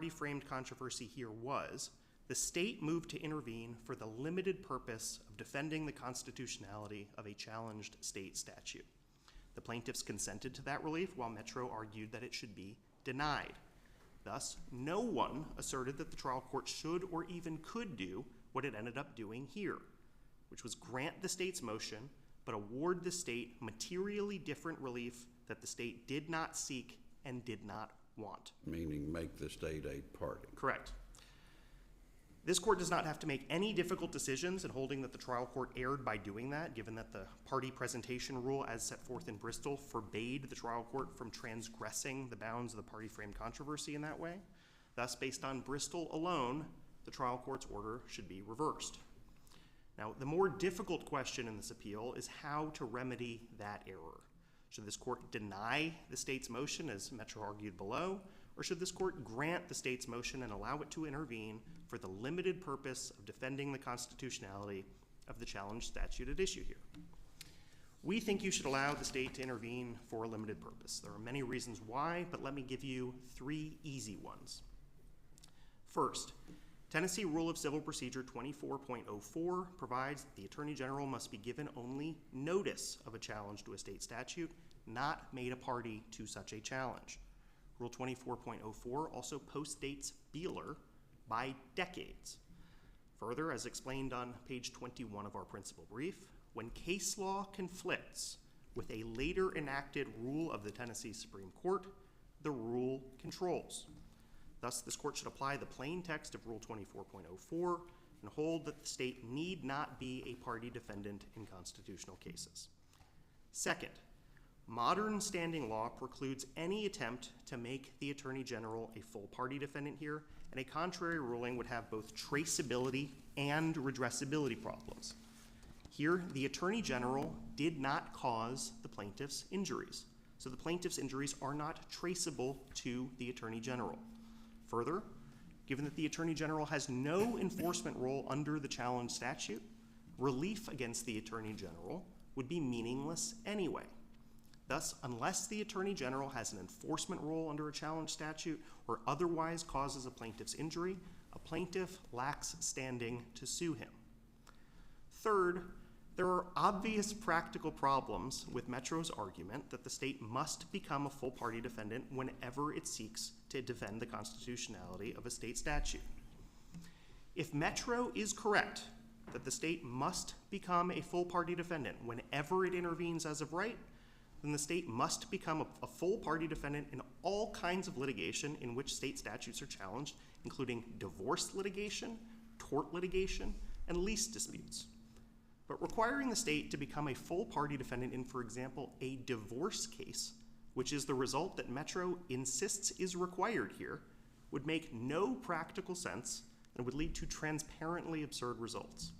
framed controversy here was the state moved to intervene for the limited purpose of defending the constitutionality of a challenged state statute. The plaintiffs consented to that relief, while Metro argued that it should be denied. Thus, no one asserted that the trial court should or even could do what it ended up doing here, which was grant the state's motion, but award the state materially different relief that the state did not seek and did not want. Meaning make the state a party. Correct. This court does not have to make any difficult decisions in holding that the trial court erred by doing that, given that the party presentation rule as set forth in Bristol forbade the trial court from transgressing the bounds of the party framed controversy in that way. Thus, based on Bristol alone, the trial court's order should be reversed. Now, the more difficult question in this appeal is how to remedy that error. Should this court deny the state's motion, as Metro argued below, or should this court grant the state's motion and allow it to intervene for the limited purpose of defending the constitutionality of the challenged statute at issue here? We think you should allow the state to intervene for a limited purpose. There are many reasons why, but let me give you 3 easy ones. First, Tennessee Rule of Civil Procedure 24.04 provides that the Attorney General must be given only notice of a challenge to a state statute, not made a party to such a challenge. Rule 24.04 also postdates Beeler by decades. Further, as explained on page 21 of our principal brief, when case law conflicts with a later enacted rule of the Tennessee Supreme Court, the rule controls. Thus, this court should apply the plain text of Rule 24.04 and hold that the state need not be a party defendant in constitutional cases. Second, modern standing law precludes any attempt to make the Attorney General a full party defendant here, and a contrary ruling would have both traceability and redressability problems. Here, the Attorney General did not cause the plaintiff's injuries, so the plaintiff's injuries are not traceable to the Attorney General. Further, given that the Attorney General has no enforcement role under the challenge statute, relief against the Attorney General would be meaningless anyway. Thus, unless the Attorney General has an enforcement role under a challenge statute or otherwise causes a plaintiff's injury, a plaintiff lacks standing to sue him. Third, there are obvious practical problems with Metro's argument that the state must become a full party defendant whenever it seeks to defend the constitutionality of a state statute. If Metro is correct that the state must become a full party defendant whenever it intervenes as of right, then the state must become a full party defendant in all kinds of litigation in which state statutes are challenged, including divorce litigation, tort litigation, and lease disputes. But requiring the state to become a full party defendant in, for example, a divorce case, which is the result that Metro insists is required here, would make no practical sense and would lead to transparently absurd results.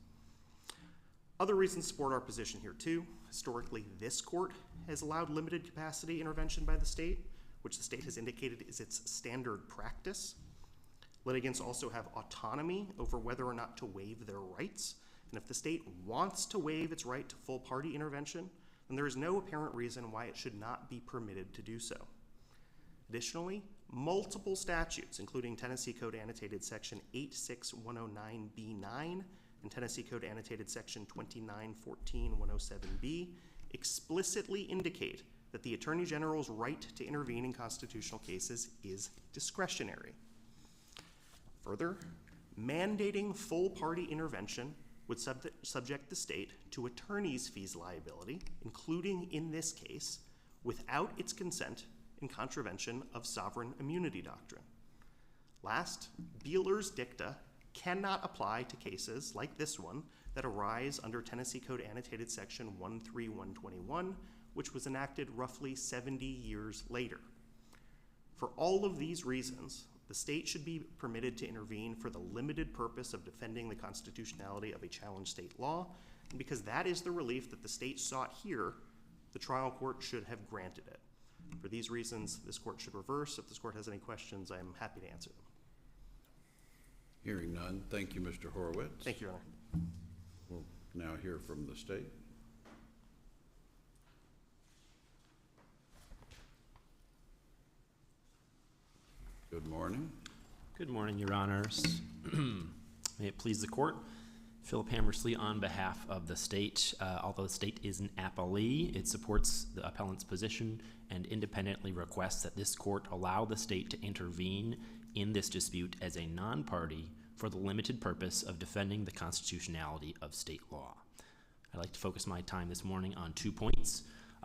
Other reasons support our position here too. Historically, this court has allowed limited capacity intervention by the state, which the state has indicated is its standard practice. Litigants also have autonomy over whether or not to waive their rights. And if the state wants to waive its right to full party intervention, then there is no apparent reason why it should not be permitted to do so. Additionally, multiple statutes, including Tennessee Code Annotated Section 86109B9 and Tennessee Code Annotated Section 2914107B, explicitly indicate that the Attorney General's right to intervene in constitutional cases is discretionary. Further, mandating full party intervention would subject the state to attorney's fees liability, including in this case, without its consent in contravention of sovereign immunity doctrine. Last, Beeler's dicta cannot apply to cases like this one that arise under Tennessee Code Annotated Section 13121, which was enacted roughly 70 years later. For all of these reasons, the state should be permitted to intervene for the limited purpose of defending the constitutionality of a challenged state law, and because that is the relief that the state sought here, the trial court should have granted it. For these reasons, this court should reverse. If this court has any questions, I am happy to answer them. Hearing none, thank you, Mr. Horowitz. Thank you, Your Honor. We'll now hear from the state. Good morning. Good morning, Your Honors. May it please the Court. Philip Hammersley on behalf of the state. Although the state is an appellee, it supports the appellant's position and independently requests that this court allow the state to intervene in this dispute as a non-party for the limited purpose of defending the constitutionality of state law. I'd like to focus my time this morning on 2 points.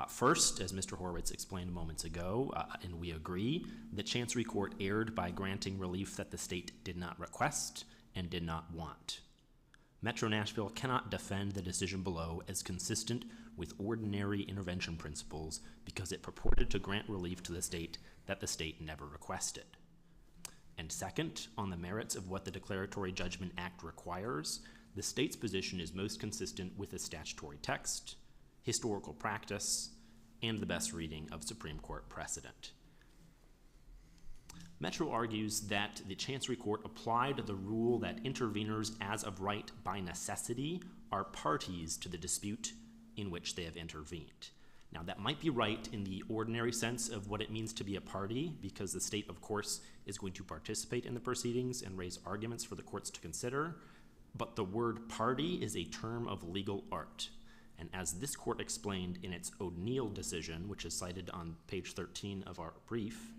First, as Mr. Horwitz explained moments ago, and we agree, the Chancery Court erred by granting relief that the state did not request and did not want. Metro Nashville cannot defend the decision below as consistent with ordinary intervention principles because it purported to grant relief to the state that the state never requested. And second, on the merits of what the Declaratory Judgment Act requires, the state's position is most consistent with the statutory text, historical practice, and the best reading of Supreme Court precedent. Metro argues that the Chancery Court applied the rule that interveners as of right by necessity are parties to the dispute in which they have intervened. Now, that might be right in the ordinary sense of what it means to be a party, because the state, of course, is going to participate in the proceedings and raise arguments for the courts to consider, but the word party is a term of legal art. And as this court explained in its O'Neill decision, which is cited on page 13 of our brief,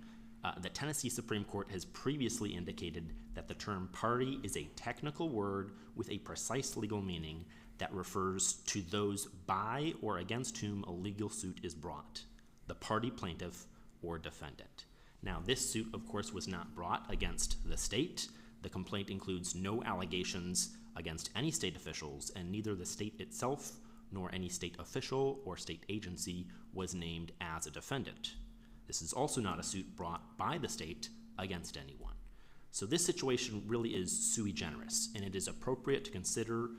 the Tennessee Supreme Court has previously indicated that the term party is a technical word with a precise legal meaning that refers to those by or against whom a legal suit is brought, the party plaintiff or defendant. Now, this suit, of course, was not brought against the state. The complaint includes no allegations against any state officials, and neither the state itself nor any state official or state agency was named as a defendant. This is also not a suit brought by the state against anyone. So this situation really is sui generis, and it is appropriate to consider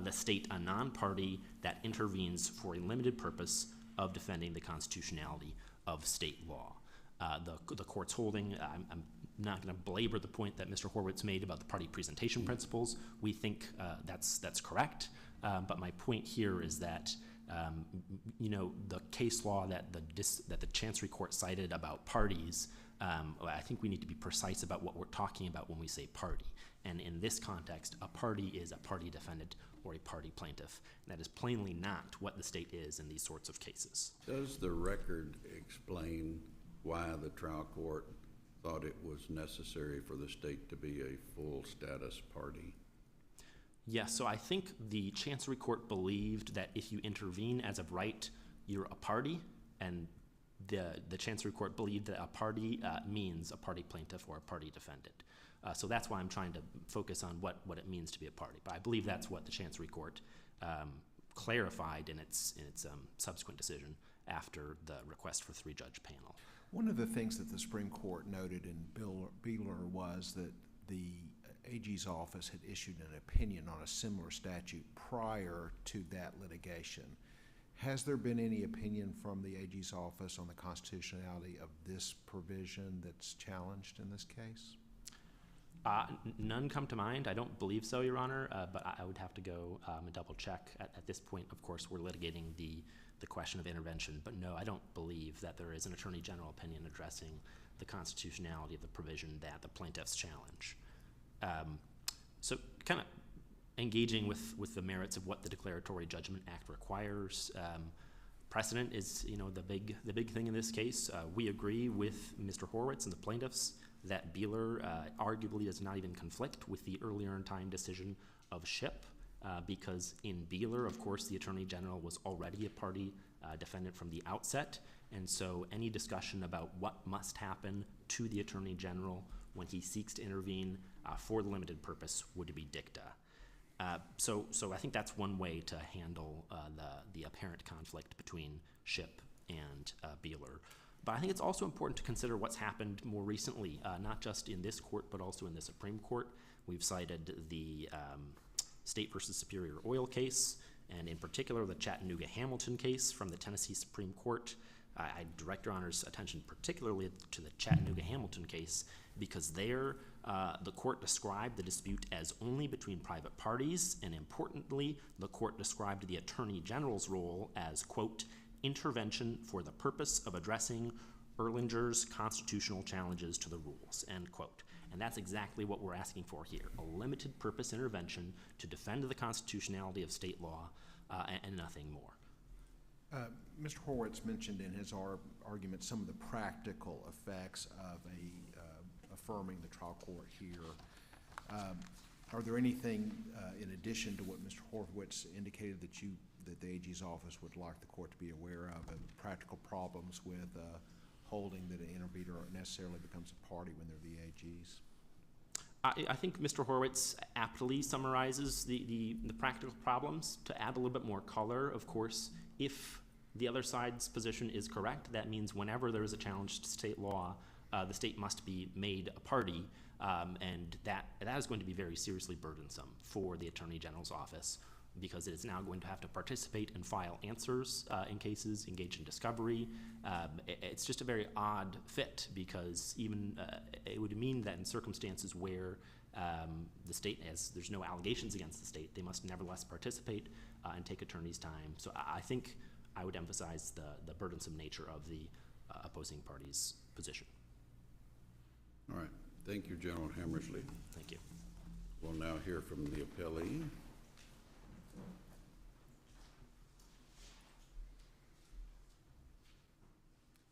the state a non-party that intervenes for a limited purpose of defending the constitutionality of state law. The court's holding, I'm not going to belabor the point that Mr. Horwitz made about the party presentation principles. We think that's correct, but my point here is that the case law that the Chancery Court cited about parties, I think we need to be precise about what we're talking about when we say party. And in this context, a party is a party defendant or a party plaintiff. And that is plainly not what the state is in these sorts of cases. Does the record explain why the trial court thought it was necessary for the state to be a full status party? Yes, so I think the Chancery Court believed that if you intervene as of right, you're a party, and the Chancery Court believed that a party means a party plaintiff or a party defendant. So that's why I'm trying to focus on what it means to be a party. But I believe that's what the Chancery Court clarified in its subsequent decision after the request for three-judge panel. One of the things that the Supreme Court noted in Beeler was that the AG's office had issued an opinion on a similar statute prior to that litigation. Has there been any opinion from the AG's office on the constitutionality of this provision that's challenged in this case? None come to mind. I don't believe so, Your Honor, but I would have to go and double check. At this point, of course, we're litigating the question of intervention, but no, I don't believe that there is an Attorney General opinion addressing the constitutionality of the provision that the plaintiffs challenge. So kind of engaging with the merits of what the Declaratory Judgment Act requires. Precedent is, the big thing in this case. We agree with Mr. Horwitz and the plaintiffs that Beeler arguably does not even conflict with the earlier in time decision of Shipp, because in Beeler, of course, the Attorney General was already a party defendant from the outset, and so any discussion about what must happen to the Attorney General when he seeks to intervene for the limited purpose would be dicta. So I think that's one way to handle the apparent conflict between Shipp and Beeler. But I think it's also important to consider what's happened more recently, not just in this court, but also in the Supreme Court. We've cited the State versus Superior Oil case, and in particular the Chattanooga-Hamilton case from the Tennessee Supreme Court. I direct Your Honor's attention particularly to the Chattanooga-Hamilton case, because there the court described the dispute as only between private parties, and importantly, the court described the Attorney General's role as, quote, intervention for the purpose of addressing Erlinger's constitutional challenges to the rules, end quote. And that's exactly what we're asking for here, a limited purpose intervention to defend the constitutionality of state law and nothing more. Mr. Horwitz mentioned in his argument some of the practical effects of affirming the trial court here. Are there anything in addition to what Mr. Horwitz indicated that the AG's office would like the court to be aware of practical problems with holding that an intervener necessarily becomes a party when they're the AGs? I think Mr. Horwitz aptly summarizes the practical problems. To add a little bit more color, of course, if the other side's position is correct, that means whenever there is a challenge to state law, the state must be made a party, and that is going to be very seriously burdensome for the Attorney General's office, because it is now going to have to participate and file answers in cases, engage in discovery. It's just a very odd fit, because even it would mean that in circumstances where the state there's no allegations against the state, they must nevertheless participate and take attorney's time. So I think I would emphasize the burdensome nature of the opposing party's position. All right. Thank you, General Hammersley. Thank you. We'll now hear from the appellee.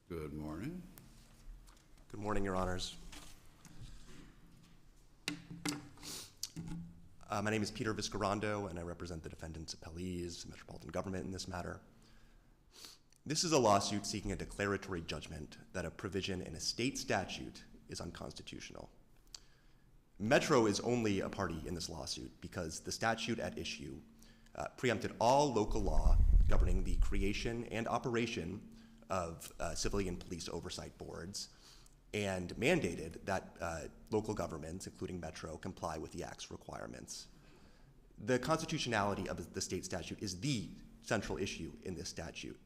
Good morning. Good morning, Your Honors. My name is Peter Viscarando, and I represent the defendants' appellees, Metropolitan Government in this matter. This is a lawsuit seeking a declaratory judgment that a provision in a state statute is unconstitutional. Metro is only a party in this lawsuit because the statute at issue preempted all local law governing the creation and operation of civilian police oversight boards and mandated that local governments, including Metro, comply with the Act's requirements. The constitutionality of the state statute is the central issue in this statute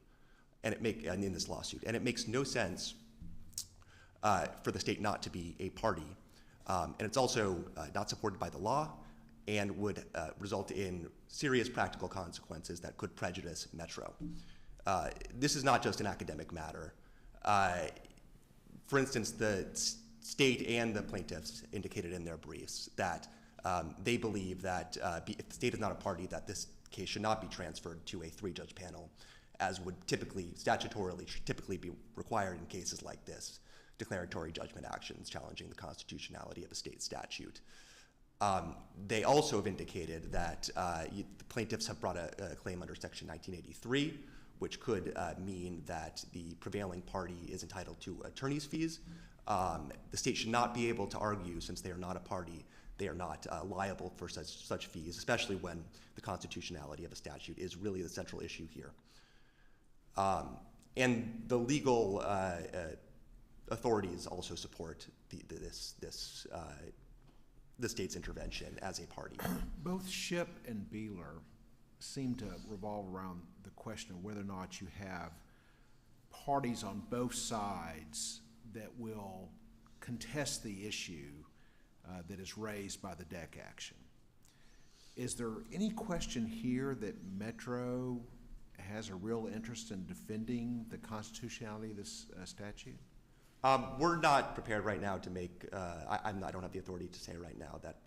and in this lawsuit, and it makes no sense for the state not to be a party. And it's also not supported by the law and would result in serious practical consequences that could prejudice Metro. This is not just an academic matter. For instance, the state and the plaintiffs indicated in their briefs that they believe that if the state is not a party, that this case should not be transferred to a three-judge panel, as would statutorily be required in cases like this, declaratory judgment actions challenging the constitutionality of a state statute. They also have indicated that the plaintiffs have brought a claim under Section 1983, which could mean that the prevailing party is entitled to attorney's fees. The state should not be able to argue, since they are not a party, they are not liable for such fees, especially when the constitutionality of a statute is really the central issue here. And the legal authorities also support the state's intervention as a party. Both Shipp and Beeler seem to revolve around the question of whether or not you have parties on both sides that will contest the issue that is raised by the DEC action. Is there any question here that Metro has a real interest in defending the constitutionality of this statute? We're not prepared right now to make, I don't have the authority to say right now that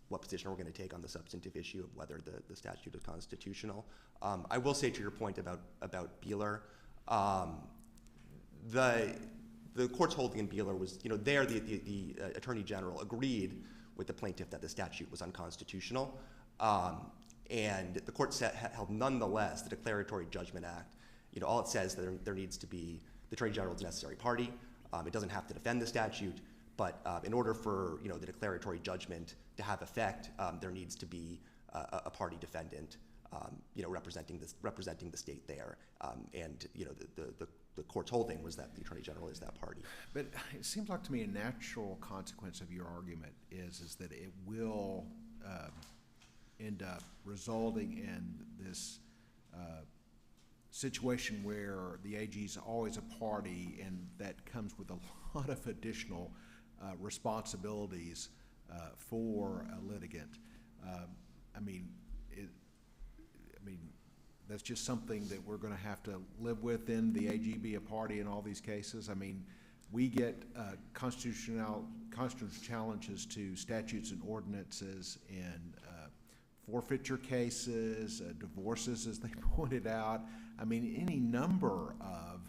what position we're going to take on the substantive issue of whether the statute is constitutional. I will say to your point about Beeler, the court's holding in Beeler was, there the Attorney General agreed with the plaintiff that the statute was unconstitutional, and the court held nonetheless the Declaratory Judgment Act. All it says that there needs to be the Attorney General is a necessary party. It doesn't have to defend the statute, but in order for the declaratory judgment to have effect, there needs to be a party defendant, representing the state there, and the court's holding was that the Attorney General is that party. But it seems like to me a natural consequence of your argument is that it will end up resulting in this situation where the AG is always a party, and that comes with a lot of additional responsibilities for a litigant. That's just something that we're going to have to live with. In the AG be a party in all these cases. we get constitutional challenges to statutes and ordinances in forfeiture cases, divorces, as they pointed out. I mean, any number of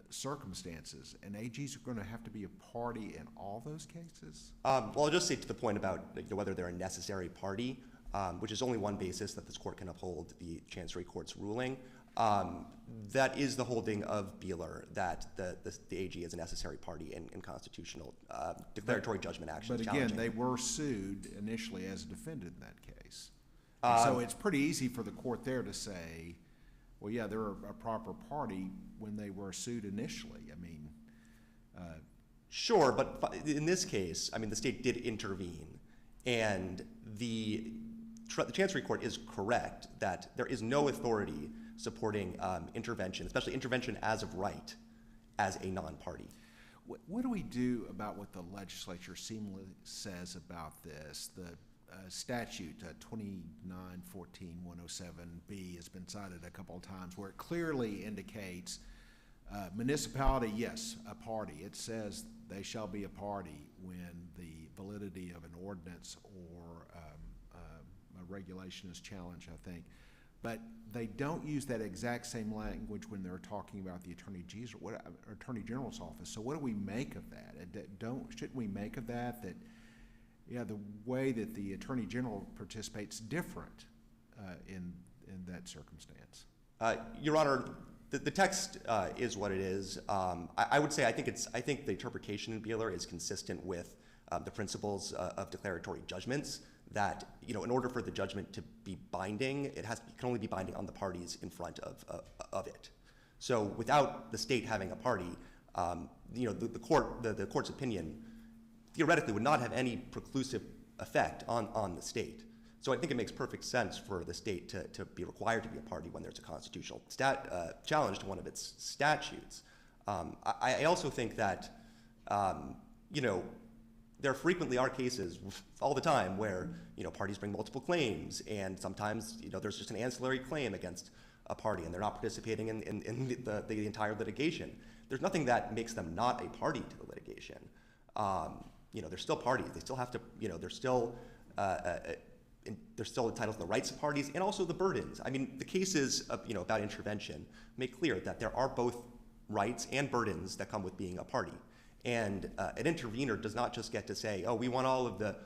circumstances, and AGs are going to have to be a party in all those cases? Well, I'll just say to the point about whether they're a necessary party, which is only one basis that this court can uphold the Chancery Court's ruling. That is the holding of Beeler, that the AG is a necessary party in constitutional declaratory judgment actions. But again, challenging. they were sued initially as a defendant in that case. So it's pretty easy for the court there to say, well, yeah, they're a proper party when they were sued initially. I mean, sure, but in this case, I mean, the state did intervene, and the Chancery Court is correct that there is no authority supporting intervention, especially intervention as of right, as a non-party. what do we do about what the legislature seemingly says about this? The statute 2914-107B has been cited a couple of times, where it clearly indicates municipality, yes, a party. It says they shall be a party when the validity of an ordinance or a regulation is challenged, I think. But they don't use that exact same language when they're talking about the Attorney General's office. So what do we make of that? Shouldn't we make of that yeah, the way that the Attorney General participates different in that circumstance? Your Honor, the text is what it is. I would say I think the interpretation in Beeler is consistent with the principles of declaratory judgments. That in order for the judgment to be binding, it can only be binding on the parties in front of it. So without the state having a party, the court's opinion theoretically would not have any preclusive effect on the state. So I think it makes perfect sense for the state to be required to be a party when there's a constitutional challenge to one of its statutes. I also think that, there frequently are cases all the time where, parties bring multiple claims, and sometimes, there's just an ancillary claim against a party and they're not participating in the entire litigation. There's nothing that makes them not a party to the litigation. They're still parties. They still have to, they're still entitled to the rights of parties and also the burdens. I mean, the cases of, about intervention make clear that there are both rights and burdens that come with being a party. And an intervener does not just get to say, oh, we want all of the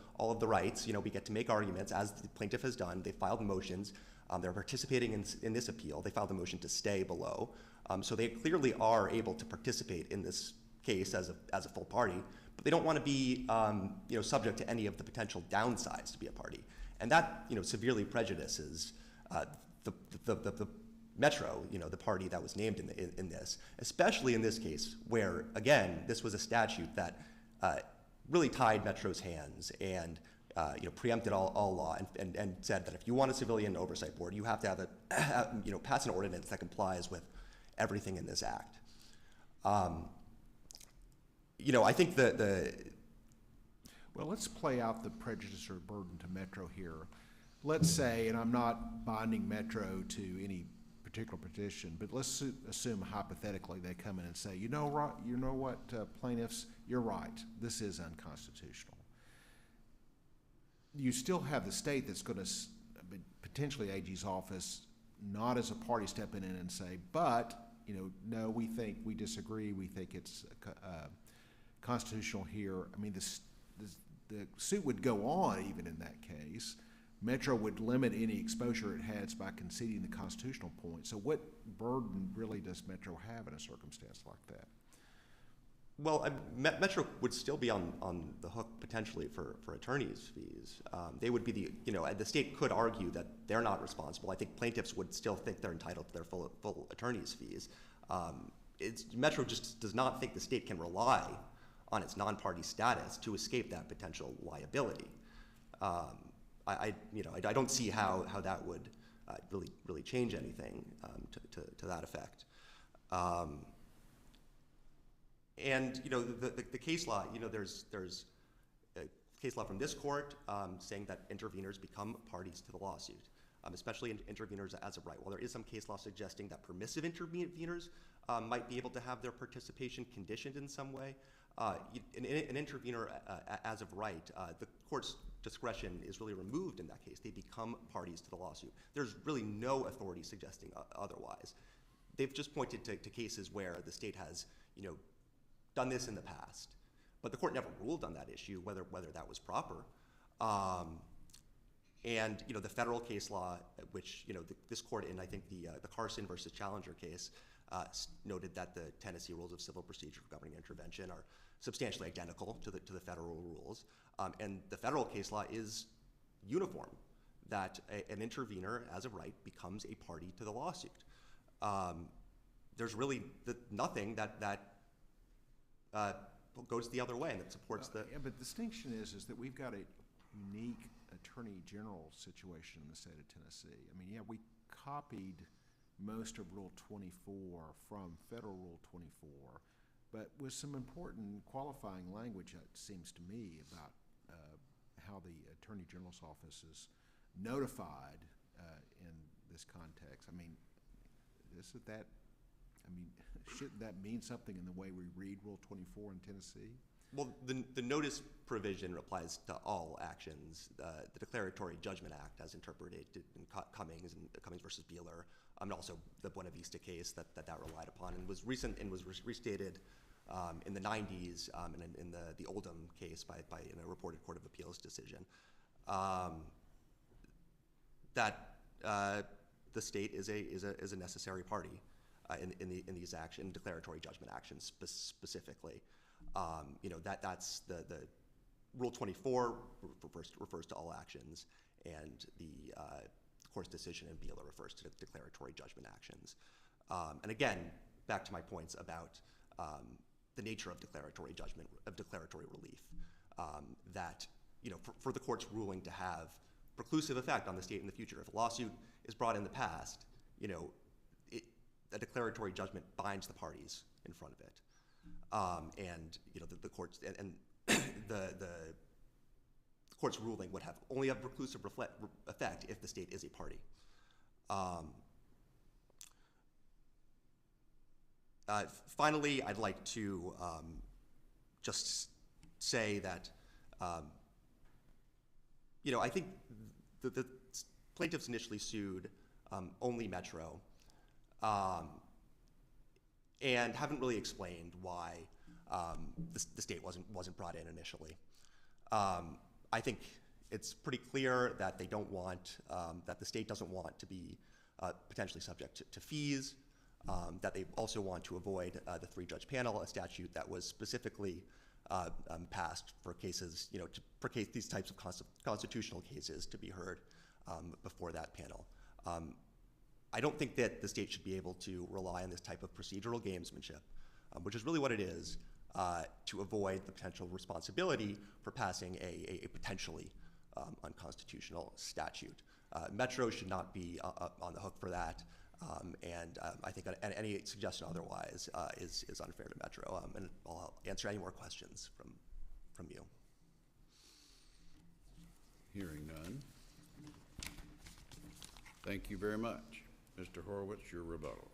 rights. We get to make arguments, as the plaintiff has done. They filed motions. They're participating in this appeal. They filed a motion to stay below. So they clearly are able to participate in this case as a full party, but they don't want to be subject to any of the potential downsides to be a party. And that severely prejudices the Metro, the party that was named in this, especially in this case where, again, this was a statute that really tied Metro's hands and preempted all law and said that if you want a civilian oversight board, you have to have pass an ordinance that complies with everything in this act. I think Well, let's play out the prejudice or burden to Metro here. Let's say, and I'm not binding Metro to any particular petition, but let's assume hypothetically they come in and say, you know what, plaintiffs, you're right, this is unconstitutional. You still have the state that's going to potentially AG's office not as a party stepping in and say, but no, we disagree, we think it's constitutional here. I mean, the suit would go on even in that case. Metro would limit any exposure it has by conceding the constitutional point. So what burden really does Metro have in a circumstance like that? Well, Metro would still be on the hook potentially for attorney's fees. They would be the state could argue that they're not responsible. I think plaintiffs would still think they're entitled to their full attorney's fees. Metro just does not think the state can rely on its non-party status to escape that potential liability. I don't see how that would really change anything to that effect. And the case law, there's a case law from this court saying that interveners become parties to the lawsuit. especially interveners as of right. While there is some case law suggesting that permissive interveners might be able to have their participation conditioned in some way, an intervener as of right, the court's discretion is really removed in that case. They become parties to the lawsuit. There's really no authority suggesting otherwise. They've just pointed to cases where the state has, done this in the past, but the court never ruled on that issue, whether that was proper. And the federal case law, which this court in I think the Carson versus Challenger case noted that the Tennessee rules of civil procedure governing intervention are substantially identical to the federal rules, and the federal case law is uniform, that an intervener as of right becomes a party to the lawsuit. There's really nothing that goes the other way and that supports the. Yeah, but the distinction is that we've got a unique attorney general situation in the state of Tennessee. I mean, yeah, we copied most of Rule 24 from Federal Rule 24, but with some important qualifying language, it seems to me, about how the Attorney General's office is notified in this context. I mean, shouldn't that mean something in the way we read Rule 24 in Tennessee? Well, the notice provision applies to all actions. The Declaratory Judgment Act, as interpreted in Cummings and Cummings versus Beeler, and also the Buena Vista case that relied upon, and was restated in the 90s and in the Oldham case by a reported Court of Appeals decision. That the state is a necessary party in these declaratory judgment actions specifically. That's the Rule 24 refers to all actions, and the court's decision in Beeler refers to declaratory judgment actions. And again, back to my points about the nature of declaratory judgment, of declaratory relief, that for the court's ruling to have preclusive effect on the state in the future. If a lawsuit is brought in the past, a declaratory judgment binds the parties in front of it. And the court's and the court's ruling would only have preclusive effect if the state is a party. Finally, I'd like to just say that I think the plaintiffs initially sued only Metro. And haven't really explained why the state wasn't brought in initially. I think it's pretty clear that they don't want, that the state doesn't want to be potentially subject to fees, that they also want to avoid the three-judge panel, a statute that was specifically passed for cases, these types of constitutional cases to be heard before that panel. I don't think that the state should be able to rely on this type of procedural gamesmanship, which is really what it is, to avoid the potential responsibility for passing a potentially unconstitutional statute. Metro should not be on the hook for that, and I think any suggestion otherwise is unfair to Metro, and I'll answer any more questions from you. Hearing none. Thank you very much. Mr. Horowitz, your rebuttal.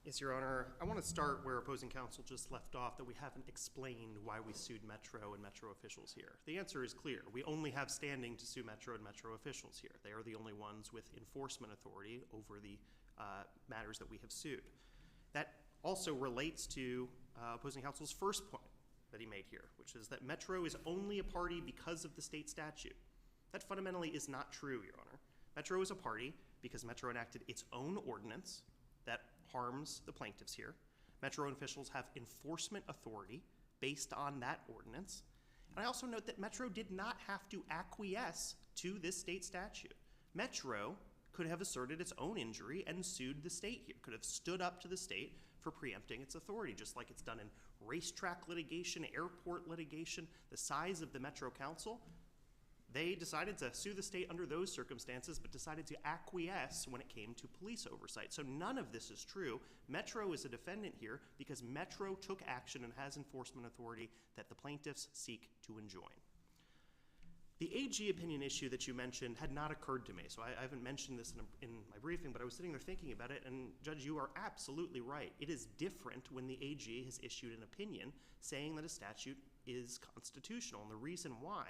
Yes, Your Honor. I want to start where opposing counsel just left off, that we haven't explained why we sued Metro and Metro officials here. The answer is clear. We only have standing to sue Metro and Metro officials here. They are the only ones with enforcement authority over the matters that we have sued. That also relates to opposing counsel's first point that he made here, which is that Metro is only a party because of the state statute. That fundamentally is not true, Your Honor. Metro is a party because Metro enacted its own ordinance that harms the plaintiffs here. Metro officials have enforcement authority based on that ordinance. And I also note that Metro did not have to acquiesce to this state statute. Metro could have asserted its own injury and sued the state here, could have stood up to the state for preempting its authority, just like it's done in racetrack litigation, airport litigation. The size of the Metro Council, they decided to sue the state under those circumstances, but decided to acquiesce when it came to police oversight. So none of this is true. Metro is a defendant here because Metro took action and has enforcement authority that the plaintiffs seek to enjoin. The AG opinion issue that you mentioned had not occurred to me, so I haven't mentioned this in my briefing, but I was sitting there thinking about it, and Judge, you are absolutely right. It is different when the AG has issued an opinion saying that a statute is constitutional, and the reason why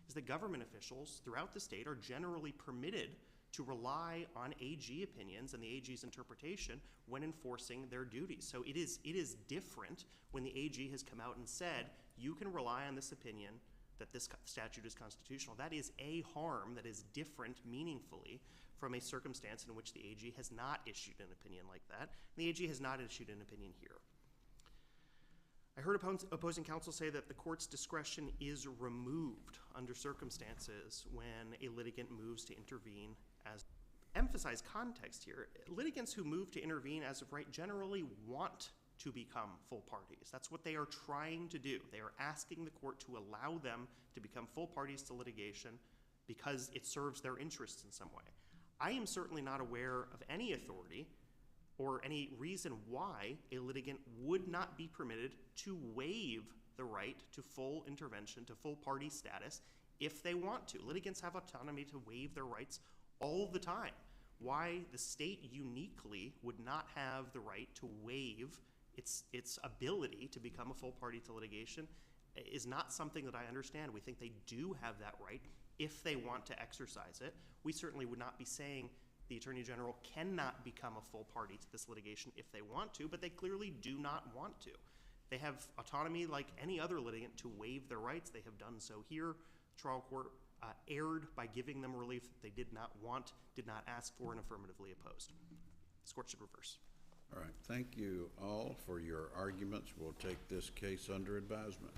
is that government officials throughout the state are generally permitted to rely on AG opinions and the AG's interpretation when enforcing their duties. So it is different when the AG has come out and said, you can rely on this opinion that this statute is constitutional. That is a harm that is different meaningfully from a circumstance in which the AG has not issued an opinion like that. And the AG has not issued an opinion here. I heard opposing counsel say that the court's discretion is removed under circumstances when a litigant moves to intervene as emphasize context here. Litigants who move to intervene as of right generally want to become full parties. That's what they are trying to do. They are asking the court to allow them to become full parties to litigation because it serves their interests in some way. I am certainly not aware of any authority or any reason why a litigant would not be permitted to waive the right to full intervention, to full party status, if they want to. Litigants have autonomy to waive their rights all the time. Why the state uniquely would not have the right to waive its ability to become a full party to litigation is not something that I understand. We think they do have that right if they want to exercise it. We certainly would not be saying the Attorney General cannot become a full party to this litigation if they want to, but they clearly do not want to. They have autonomy like any other litigant to waive their rights. They have done so here. The trial court erred by giving them relief that they did not want, did not ask for, and affirmatively opposed. This court should reverse. All right, thank you all for your arguments. We'll take this case under advisement.